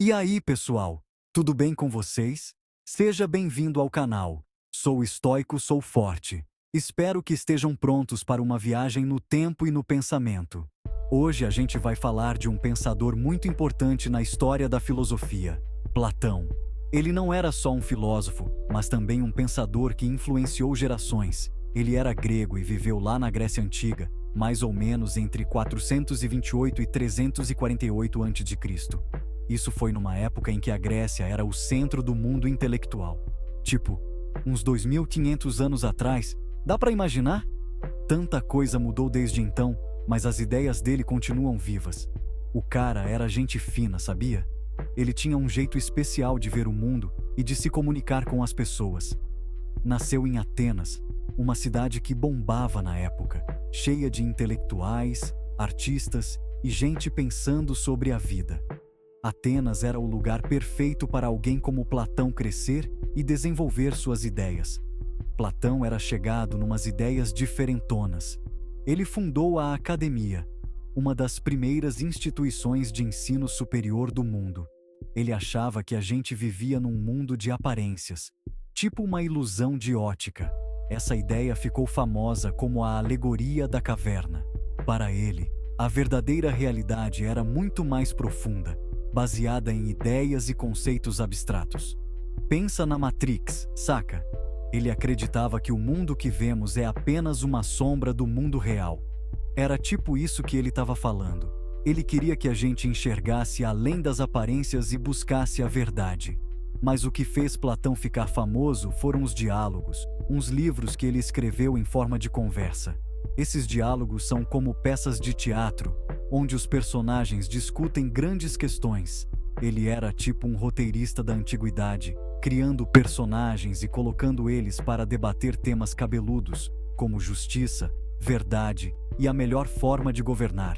E aí, pessoal? Tudo bem com vocês? Seja bem-vindo ao canal. Sou estoico, sou forte. Espero que estejam prontos para uma viagem no tempo e no pensamento. Hoje a gente vai falar de um pensador muito importante na história da filosofia, Platão. Ele não era só um filósofo, mas também um pensador que influenciou gerações. Ele era grego e viveu lá na Grécia Antiga, mais ou menos entre 428 e 348 a.C. Isso foi numa época em que a Grécia era o centro do mundo intelectual. Tipo, uns 2500 anos atrás, dá pra imaginar? Tanta coisa mudou desde então, mas as ideias dele continuam vivas. O cara era gente fina, sabia? Ele tinha um jeito especial de ver o mundo e de se comunicar com as pessoas. Nasceu em Atenas, uma cidade que bombava na época, cheia de intelectuais, artistas e gente pensando sobre a vida. Atenas era o lugar perfeito para alguém como Platão crescer e desenvolver suas ideias. Platão era chegado numas ideias diferentonas. Ele fundou a Academia, uma das primeiras instituições de ensino superior do mundo. Ele achava que a gente vivia num mundo de aparências, tipo uma ilusão de ótica. Essa ideia ficou famosa como a alegoria da caverna. Para ele, a verdadeira realidade era muito mais profunda, baseada em ideias e conceitos abstratos. Pensa na Matrix, saca? Ele acreditava que o mundo que vemos é apenas uma sombra do mundo real. Era tipo isso que ele estava falando. Ele queria que a gente enxergasse além das aparências e buscasse a verdade. Mas o que fez Platão ficar famoso foram os diálogos, uns livros que ele escreveu em forma de conversa. Esses diálogos são como peças de teatro, onde os personagens discutem grandes questões. Ele era tipo um roteirista da antiguidade, criando personagens e colocando eles para debater temas cabeludos, como justiça, verdade e a melhor forma de governar.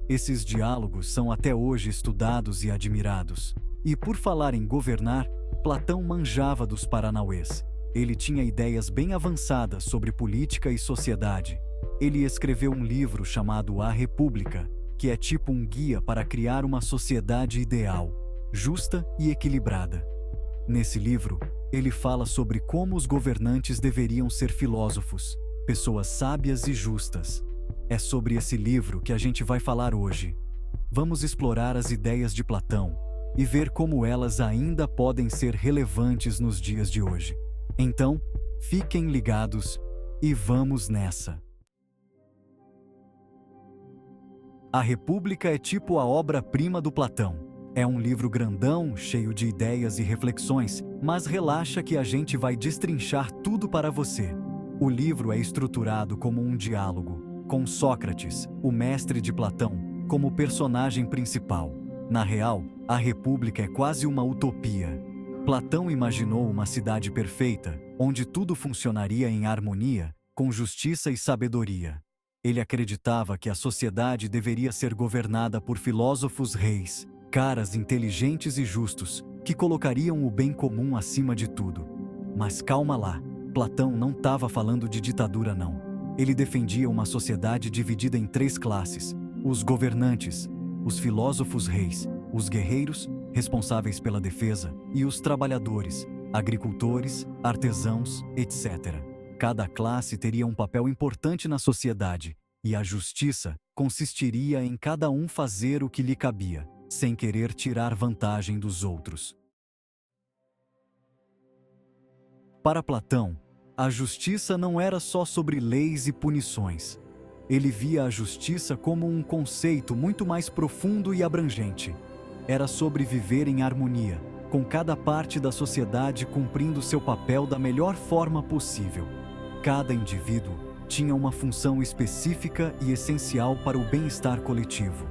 Esses diálogos são até hoje estudados e admirados. E por falar em governar, Platão manjava dos paranauês. Ele tinha ideias bem avançadas sobre política e sociedade. Ele escreveu um livro chamado A República, que é tipo um guia para criar uma sociedade ideal, justa e equilibrada. Nesse livro, ele fala sobre como os governantes deveriam ser filósofos, pessoas sábias e justas. É sobre esse livro que a gente vai falar hoje. Vamos explorar as ideias de Platão e ver como elas ainda podem ser relevantes nos dias de hoje. Então, fiquem ligados e vamos nessa! A República é tipo a obra-prima do Platão. É um livro grandão, cheio de ideias e reflexões, mas relaxa que a gente vai destrinchar tudo para você. O livro é estruturado como um diálogo, com Sócrates, o mestre de Platão, como personagem principal. Na real, a República é quase uma utopia. Platão imaginou uma cidade perfeita, onde tudo funcionaria em harmonia, com justiça e sabedoria. Ele acreditava que a sociedade deveria ser governada por filósofos reis, caras inteligentes e justos, que colocariam o bem comum acima de tudo. Mas calma lá, Platão não estava falando de ditadura não. Ele defendia uma sociedade dividida em 3 classes: os governantes, os filósofos reis, os guerreiros, responsáveis pela defesa, e os trabalhadores, agricultores, artesãos, etc. Cada classe teria um papel importante na sociedade, e a justiça consistiria em cada um fazer o que lhe cabia, sem querer tirar vantagem dos outros. Para Platão, a justiça não era só sobre leis e punições. Ele via a justiça como um conceito muito mais profundo e abrangente. Era sobre viver em harmonia, com cada parte da sociedade cumprindo seu papel da melhor forma possível. Cada indivíduo tinha uma função específica e essencial para o bem-estar coletivo.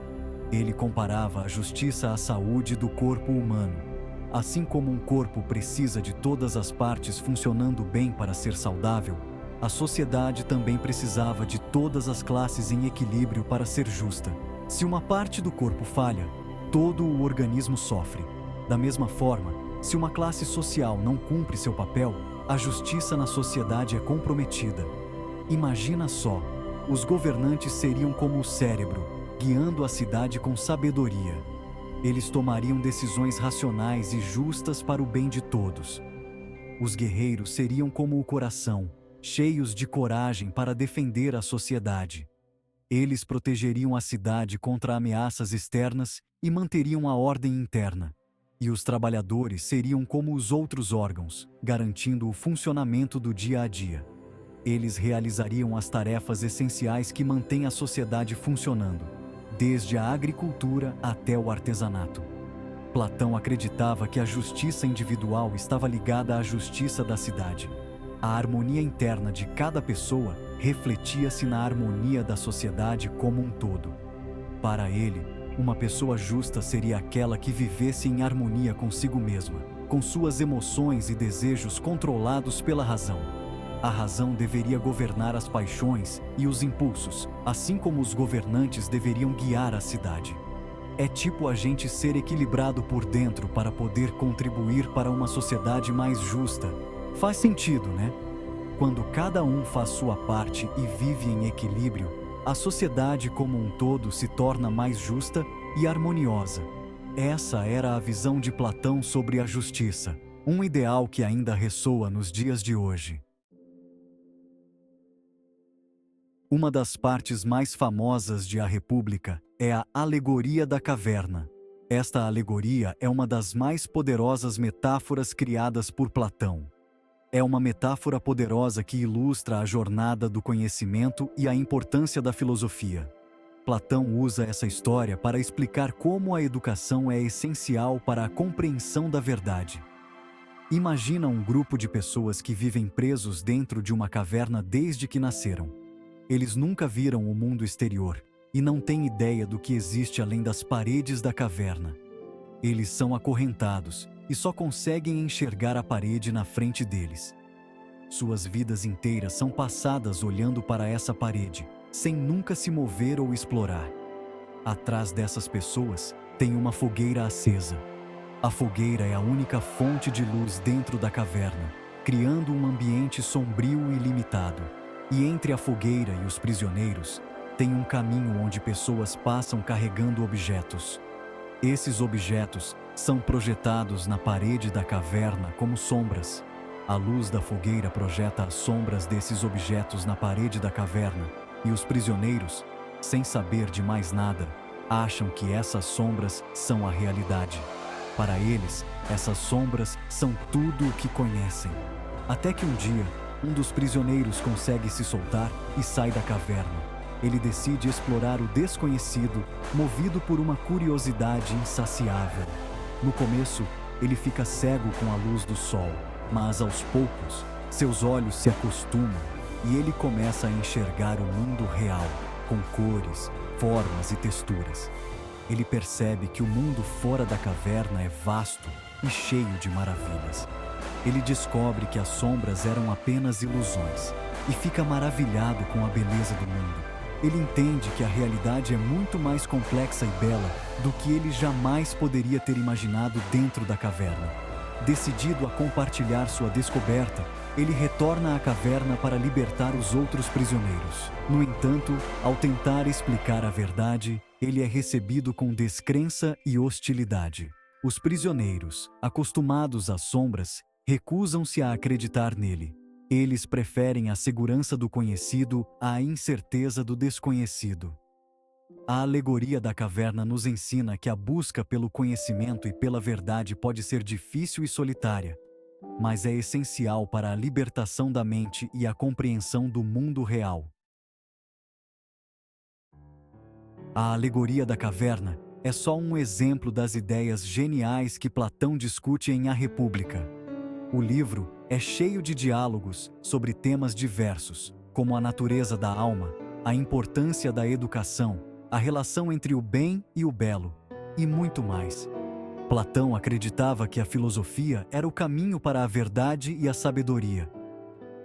Ele comparava a justiça à saúde do corpo humano. Assim como um corpo precisa de todas as partes funcionando bem para ser saudável, a sociedade também precisava de todas as classes em equilíbrio para ser justa. Se uma parte do corpo falha, todo o organismo sofre. Da mesma forma, se uma classe social não cumpre seu papel, a justiça na sociedade é comprometida. Imagina só, os governantes seriam como o cérebro, guiando a cidade com sabedoria. Eles tomariam decisões racionais e justas para o bem de todos. Os guerreiros seriam como o coração, cheios de coragem para defender a sociedade. Eles protegeriam a cidade contra ameaças externas e manteriam a ordem interna. E os trabalhadores seriam como os outros órgãos, garantindo o funcionamento do dia a dia. Eles realizariam as tarefas essenciais que mantêm a sociedade funcionando, desde a agricultura até o artesanato. Platão acreditava que a justiça individual estava ligada à justiça da cidade. A harmonia interna de cada pessoa refletia-se na harmonia da sociedade como um todo. Para ele, uma pessoa justa seria aquela que vivesse em harmonia consigo mesma, com suas emoções e desejos controlados pela razão. A razão deveria governar as paixões e os impulsos, assim como os governantes deveriam guiar a cidade. É tipo a gente ser equilibrado por dentro para poder contribuir para uma sociedade mais justa. Faz sentido, né? Quando cada um faz sua parte e vive em equilíbrio, a sociedade como um todo se torna mais justa e harmoniosa. Essa era a visão de Platão sobre a justiça, um ideal que ainda ressoa nos dias de hoje. Uma das partes mais famosas de A República é a Alegoria da Caverna. Esta alegoria é uma das mais poderosas metáforas criadas por Platão. É uma metáfora poderosa que ilustra a jornada do conhecimento e a importância da filosofia. Platão usa essa história para explicar como a educação é essencial para a compreensão da verdade. Imagina um grupo de pessoas que vivem presos dentro de uma caverna desde que nasceram. Eles nunca viram o mundo exterior e não têm ideia do que existe além das paredes da caverna. Eles são acorrentados e só conseguem enxergar a parede na frente deles. Suas vidas inteiras são passadas olhando para essa parede, sem nunca se mover ou explorar. Atrás dessas pessoas, tem uma fogueira acesa. A fogueira é a única fonte de luz dentro da caverna, criando um ambiente sombrio e limitado. E entre a fogueira e os prisioneiros, tem um caminho onde pessoas passam carregando objetos. Esses objetos são projetados na parede da caverna como sombras. A luz da fogueira projeta as sombras desses objetos na parede da caverna, e os prisioneiros, sem saber de mais nada, acham que essas sombras são a realidade. Para eles, essas sombras são tudo o que conhecem. Até que um dia, um dos prisioneiros consegue se soltar e sai da caverna. Ele decide explorar o desconhecido, movido por uma curiosidade insaciável. No começo, ele fica cego com a luz do sol, mas aos poucos, seus olhos se acostumam e ele começa a enxergar o mundo real, com cores, formas e texturas. Ele percebe que o mundo fora da caverna é vasto e cheio de maravilhas. Ele descobre que as sombras eram apenas ilusões e fica maravilhado com a beleza do mundo. Ele entende que a realidade é muito mais complexa e bela do que ele jamais poderia ter imaginado dentro da caverna. Decidido a compartilhar sua descoberta, ele retorna à caverna para libertar os outros prisioneiros. No entanto, ao tentar explicar a verdade, ele é recebido com descrença e hostilidade. Os prisioneiros, acostumados às sombras, recusam-se a acreditar nele. Eles preferem a segurança do conhecido à incerteza do desconhecido. A alegoria da caverna nos ensina que a busca pelo conhecimento e pela verdade pode ser difícil e solitária, mas é essencial para a libertação da mente e a compreensão do mundo real. A alegoria da caverna é só um exemplo das ideias geniais que Platão discute em A República. O livro é cheio de diálogos sobre temas diversos, como a natureza da alma, a importância da educação, a relação entre o bem e o belo, e muito mais. Platão acreditava que a filosofia era o caminho para a verdade e a sabedoria.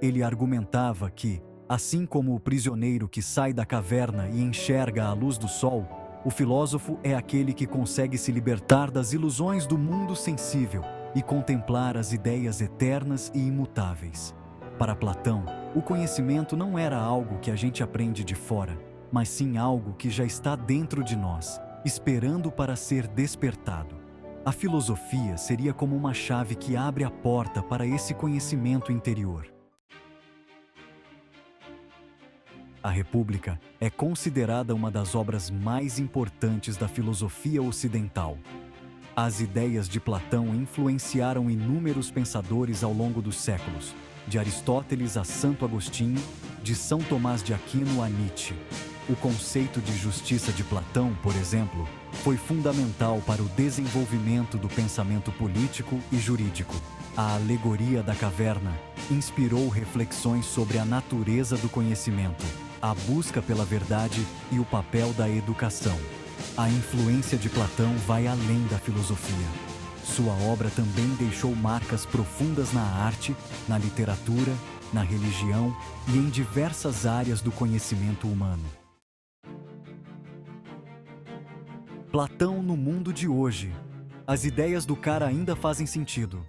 Ele argumentava que, assim como o prisioneiro que sai da caverna e enxerga a luz do sol, o filósofo é aquele que consegue se libertar das ilusões do mundo sensível e contemplar as ideias eternas e imutáveis. Para Platão, o conhecimento não era algo que a gente aprende de fora, mas sim algo que já está dentro de nós esperando para ser despertado. A filosofia seria como uma chave que abre a porta para esse conhecimento interior. A República é considerada uma das obras mais importantes da filosofia ocidental. As ideias de Platão influenciaram inúmeros pensadores ao longo dos séculos, de Aristóteles a Santo Agostinho, de São Tomás de Aquino a Nietzsche. O conceito de justiça de Platão, por exemplo, foi fundamental para o desenvolvimento do pensamento político e jurídico. A alegoria da caverna inspirou reflexões sobre a natureza do conhecimento, a busca pela verdade e o papel da educação. A influência de Platão vai além da filosofia. Sua obra também deixou marcas profundas na arte, na literatura, na religião e em diversas áreas do conhecimento humano. Platão no mundo de hoje. As ideias do cara ainda fazem sentido.